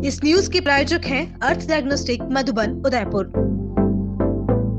इस न्यूज के प्रायोजक हैं अर्थ डायग्नोस्टिक मधुबन उदयपुर।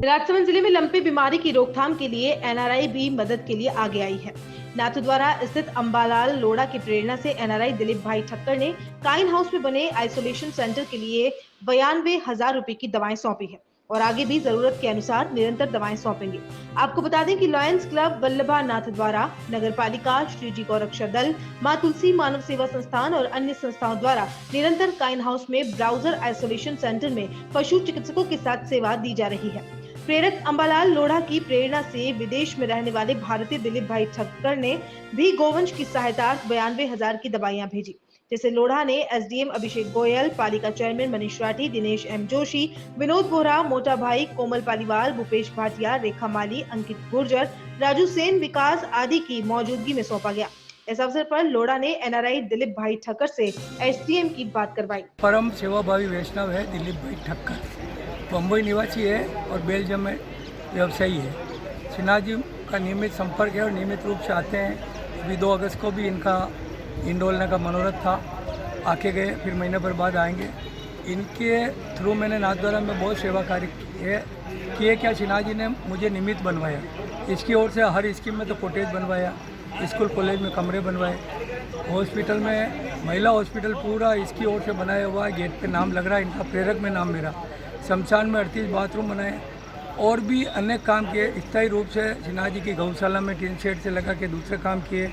राजसमंद जिले में लंपी बीमारी की रोकथाम के लिए एनआरआई भी मदद के लिए आगे आई है। नाथद्वारा स्थित अंबालाल लोढ़ा की प्रेरणा से एनआरआई दिलीप भाई ठक्कर ने काइन हाउस में बने आइसोलेशन सेंटर के लिए 92,000 रुपए की दवाएं सौंपी है और आगे भी जरूरत के अनुसार निरंतर दवाएं सौंपेंगे। आपको बता दें कि लॉयंस क्लब वल्लभा नाथद्वारा, नगर पालिका, श्री जी गौरक्षा दल, माँ तुलसी मानव सेवा संस्थान और अन्य संस्थाओं द्वारा निरंतर काइन हाउस में ब्राउजर आइसोलेशन सेंटर में पशु चिकित्सकों के साथ सेवा दी जा रही है। प्रेरक अंबालाल लोढ़ा की प्रेरणा से विदेश में रहने वाले भारतीय दिलीप भाई ठक्कर ने भी गोवंश की सहायता 92,000 की दवाइयां भेजी, जैसे लोढ़ा ने एसडीएम अभिषेक गोयल, पालिका चेयरमैन मनीष राठी, दिनेश एम जोशी, विनोद बोहरा, मोटा भाई, कोमल पालीवाल, भूपेश भाटिया, रेखा माली, अंकित गुर्जर, राजू सेन, विकास आदि की मौजूदगी में सौंपा गया। इस अवसर पर लोढ़ा ने एनआरआई दिलीप भाई ठक्कर से एसडीएम की बात करवाई। परम सेवाभावी वैष्णव है दिलीप भाई ठक्कर, बम्बई निवासी है और बेल्जियम में व्यवसायी है। सिन्हा जी का नियमित संपर्क है और नियमित रूप से आते हैं। अभी 2 अगस्त को भी इनका इंडोलने का मनोरथ था, आके गए, फिर महीने भर बाद आएंगे। इनके थ्रू मैंने नाथद्वारा में बहुत सेवा कार्य किए। क्या सिन्हा जी ने मुझे निमित्त बनवाया, इसकी ओर से हर स्कीम में तो कॉटेज बनवाया, स्कूल कॉलेज में कमरे बनवाए, हॉस्पिटल में महिला हॉस्पिटल पूरा इसकी ओर से बनाया हुआ है। गेट पे नाम लग रहा है इनका, प्रेरक में नाम मेरा। शमशान में 38 बाथरूम बनाए और भी अनेक काम किए। स्थायी रूप से सिन्हा जी की गौशाला में टीन शेड से लगा के दूसरे काम किए।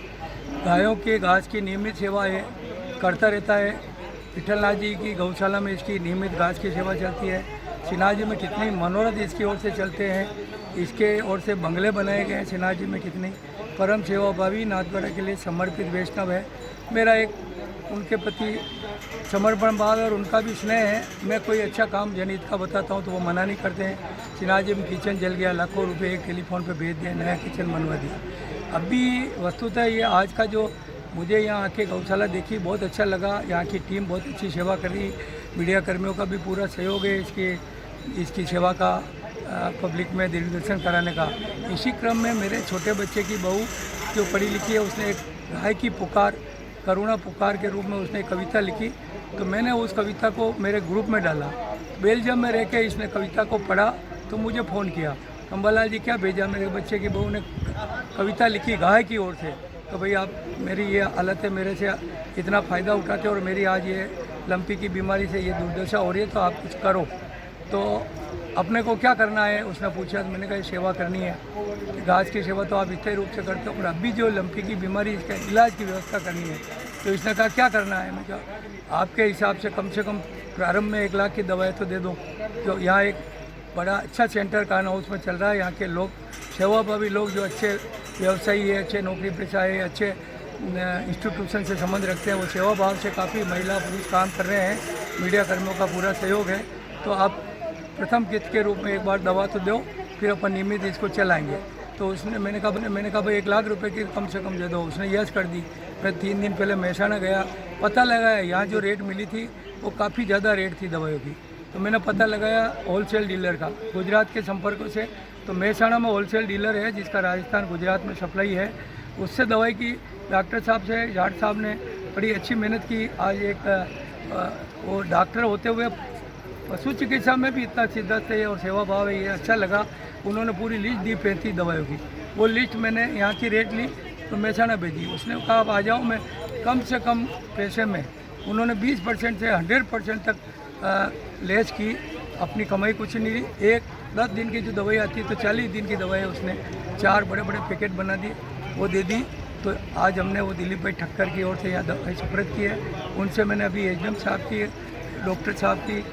गायों के घास की नियमित सेवा है करता रहता है। विठलनाथ जी की गौशाला में इसकी नियमित घास की सेवा चलती है। सिन्हा जी में कितनी मनोरथ इसकी ओर से चलते हैं, इसके ओर से बंगले बनाए गए हैं। सिन्हा जी में कितनी परम सेवाभावी नाथद्वारा के लिए समर्पित वैष्णव है। मेरा एक उनके प्रति समर्पण भाव और उनका भी स्नेह है। मैं कोई अच्छा काम जनहित का बताता हूँ तो वो मना नहीं करते हैं। सिन्हा जी में किचन जल गया, लाखों रुपए एक टेलीफोन पे भेज दिया, नया किचन बनवा दिया। अभी वस्तुतः ये आज का जो मुझे यहाँ आके गौशाला देखी बहुत अच्छा लगा। यहाँ की टीम बहुत अच्छी सेवा कर रही, मीडिया कर्मियों का भी पूरा सहयोग है इसकी सेवा का, पब्लिक में दर्शन कराने का। इसी क्रम में मेरे छोटे बच्चे की बहू जो पढ़ी लिखी है, उसने एक गाय की पुकार, करुणा पुकार के रूप में उसने एक कविता लिखी, तो मैंने उस कविता को मेरे ग्रुप में डाला। बेल्जियम में रह के इसने कविता को पढ़ा तो मुझे फ़ोन किया, अंबालाल जी क्या भेजा, मेरे बच्चे की बहू ने कविता लिखी गाय की ओर से, तो भाई आप मेरी ये हालत है, मेरे से इतना फ़ायदा उठाते और मेरी आज ये लंपी की बीमारी से ये दुर्दशा हो रही है, तो आप कुछ करो। तो अपने को क्या करना है उसने पूछा, तो मैंने कहा सेवा करनी है। घास की सेवा तो आप स्थायी रूप से करते हो, पर अभी जो लंपी की बीमारी इसका इलाज की व्यवस्था करनी है। तो इसने कहा क्या करना है। मैं कहा आपके हिसाब से कम प्रारंभ में 1 लाख की दवाएं तो दे दो। जो यहाँ एक बड़ा अच्छा सेंटर कान हाउस में चल रहा है, यहाँ के लोग सेवाभावी लोग जो अच्छे व्यवसायी है, अच्छे नौकरी पेशा है, अच्छे इंस्टीट्यूशन से संबंध रखते हैं, वो सेवा भाव से काफ़ी महिला पुरुष काम कर रहे हैं। मीडिया कर्मियों का पूरा सहयोग है। तो आप प्रथम किस्त के रूप में एक बार दवा तो दो, फिर अपन नियमित इसको चलाएंगे। तो उसने मैंने कहा भाई 1 लाख रुपए की कम से कम दे दो। उसने यस कर दी। मैं 3 दिन पहले महसाना गया, पता लगाया यहाँ जो रेट मिली थी वो काफ़ी ज़्यादा रेट थी दवाइयों की। तो मैंने पता लगाया होलसेल डीलर का, गुजरात के संपर्कों से। तो महसाना में होलसेल डीलर है जिसका राजस्थान गुजरात में सप्लाई है, उससे दवाई की डॉक्टर साहब से, जाट साहब ने बड़ी अच्छी मेहनत की। आज एक वो डॉक्टर होते हुए पशु चिकित्सा में भी इतना शिद्दत है और सेवा भाव है, ये अच्छा लगा। उन्होंने पूरी लिस्ट दी 35 दवाइयों की। वो लिस्ट मैंने यहाँ की रेट ली तो महसाना भेजी। उसने कहा आप आ जाओ, मैं कम से कम पैसे में, उन्होंने 20% से 100% तक लेस की। अपनी कमाई कुछ नहीं ली। 10 दिन की जो दवाई आती है तो 40 दिन की दवाई उसने 4 बड़े बड़े पैकेट बना दिए, वो दे दी। तो आज हमने वो दिलीप भाई ठक्कर की ओर से यहाँ दवाई सुपुर्द की है। उनसे मैंने अभी एसडीएम साहब की, डॉक्टर साहब की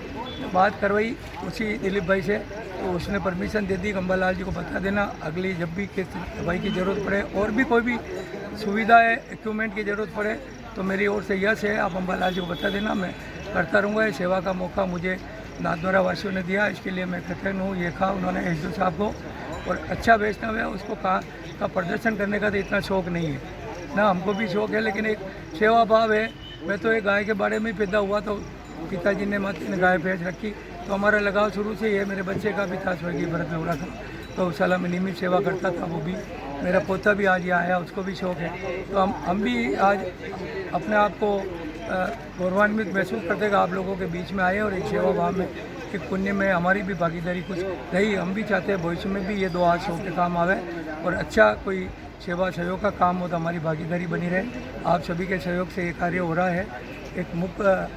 बात करवाई उसी दिलीप भाई से, तो उसने परमिशन दे दी। अंबालाल जी को बता देना, अगली जब भी किस दवाई की ज़रूरत पड़े और भी कोई भी सुविधा है, इक्विपमेंट की ज़रूरत पड़े तो मेरी ओर से यस है, आप अंबालाल जी को बता देना, मैं करता रहूँगा। ये सेवा का मौका मुझे नाथद्वारा वासियों ने दिया, इसके लिए मैं कृतज्ञ हूँ। ये कहा उन्होंने एसडीओ साहब को, और अच्छा वैष्णव है, उसको का प्रदर्शन करने का तो इतना शौक़ नहीं है ना, हमको भी शौक़ है, लेकिन एक सेवा भाव है। मैं तो एक गाय के बारे में ही पैदा हुआ, तो पिताजी ने माता ने गाय भैंस रखी, तो हमारा लगाव शुरू से ही है। मेरे बच्चे का भी था, स्वर्गीय भरत लोढ़ा था, तो गौशाला में नियमित सेवा करता था वो भी। मेरा पोता भी आज यहाँ आया, उसको भी शौक़ है। तो हम भी आज अपने आप को गौरवान्वित महसूस करते हैं कि आप लोगों के बीच में आए और एक सेवा भाव में, एक पुण्य में हमारी भी भागीदारी कुछ रही। हम भी चाहते हैं भविष्य में भी ये दुआ सौ के काम आवे और अच्छा कोई सेवा सहयोग का काम हो तो हमारी भागीदारी बनी रहे। आप सभी के सहयोग से ये कार्य हो रहा है। एक मुख्य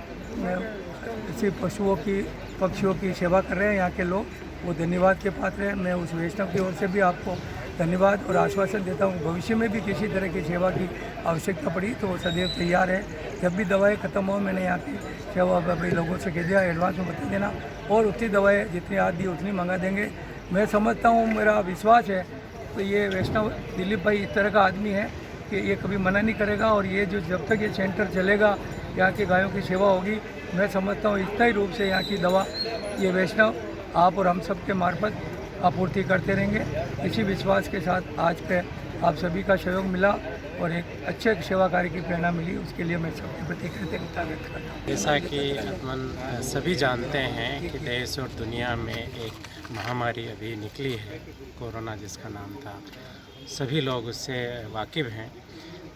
इसी पशुओं की, पक्षियों की सेवा कर रहे हैं यहाँ के लोग, वो धन्यवाद के पात्र हैं। मैं उस वैष्णव की ओर से भी आपको धन्यवाद और आश्वासन देता हूँ। भविष्य में भी किसी तरह की सेवा की आवश्यकता पड़ी तो वो सदैव तैयार है। जब भी दवाएं खत्म हो, मैंने यहाँ की सेवा अपने लोगों से कह दिया, एडवांस में बता देना और उतनी दवाएं जितनी आज दी उतनी मंगा देंगे। मैं समझता हूँ, मेरा विश्वास है तो ये वैष्णव दिलीप भाई इस तरह का आदमी है कि ये कभी मना नहीं करेगा और ये जो जब तक ये सेंटर चलेगा, यहाँ की गायों की सेवा होगी, मैं समझता हूँ स्थायी रूप से यहाँ की दवा ये वैष्णव आप और हम सब के मार्फत आपूर्ति करते रहेंगे। इसी विश्वास के साथ आज के आप सभी का सहयोग मिला और एक अच्छे सेवा कार्य की प्रेरणा मिली, उसके लिए मैं सबके प्रति कृतज्ञता व्यक्त करता हूँ। जैसा कि अपन सभी जानते हैं कि देश और दुनिया में एक महामारी अभी निकली है, कोरोना जिसका नाम था, सभी लोग उससे वाकिफ़ हैं।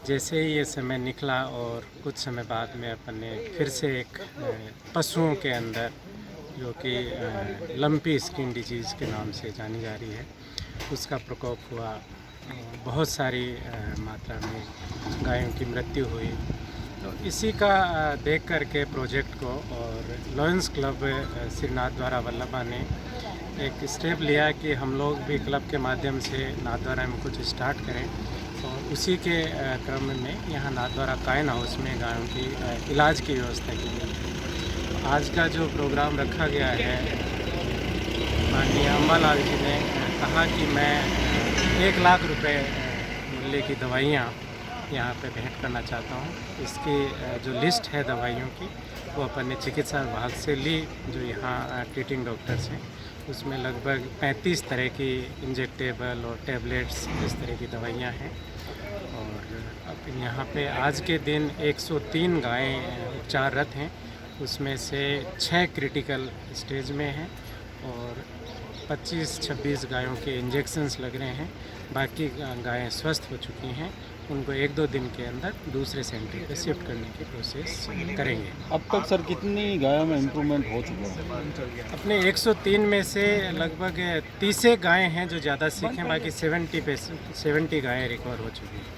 जैसे ही ये समय निकला और कुछ समय बाद में अपन ने फिर से एक पशुओं के अंदर जो कि लंपी स्किन डिजीज़ के नाम से जानी जा रही है, उसका प्रकोप हुआ। बहुत सारी मात्रा में गायों की मृत्यु हुई। तो इसी का देख कर के प्रोजेक्ट को और लॉयंस क्लब श्री नाथद्वारा वल्लभा ने एक स्टेप लिया कि हम लोग भी क्लब के माध्यम से नाथद्वारा में कुछ स्टार्ट करें और उसी के क्रम में यहाँ नाथद्वारा कायन हाउस में गायों की इलाज की व्यवस्था की गई। आज का जो प्रोग्राम रखा गया है, माननीय अम्बालाल जी ने कहा कि मैं 1 लाख रुपए मूल्य की दवाइयाँ यहाँ पे भेंट करना चाहता हूँ। इसकी जो लिस्ट है दवाइयों की वो अपन ने चिकित्सा विभाग से ली, जो यहाँ ट्रीटिंग डॉक्टर्स हैं, उसमें लगभग 35 तरह की इंजेक्टेबल और टैबलेट्स इस तरह की दवाइयाँ हैं। और अब यहाँ पे आज के दिन 103 गायें उपचाररत हैं, उसमें से 6 क्रिटिकल स्टेज में हैं और 25-26 गायों के इंजेक्शन्स लग रहे हैं। बाकी गायें स्वस्थ हो चुकी हैं, उनको 1-2 दिन के अंदर दूसरे सेंटर पे शिफ्ट करने की प्रोसेस करेंगे। अब तक सर कितनी गायों में इम्प्रूवमेंट हो चुका है? अपने 103 में से लगभग 30 गायें हैं जो ज़्यादा सीख हैं, बाकी 70 गायें रिकवर हो चुकी हैं।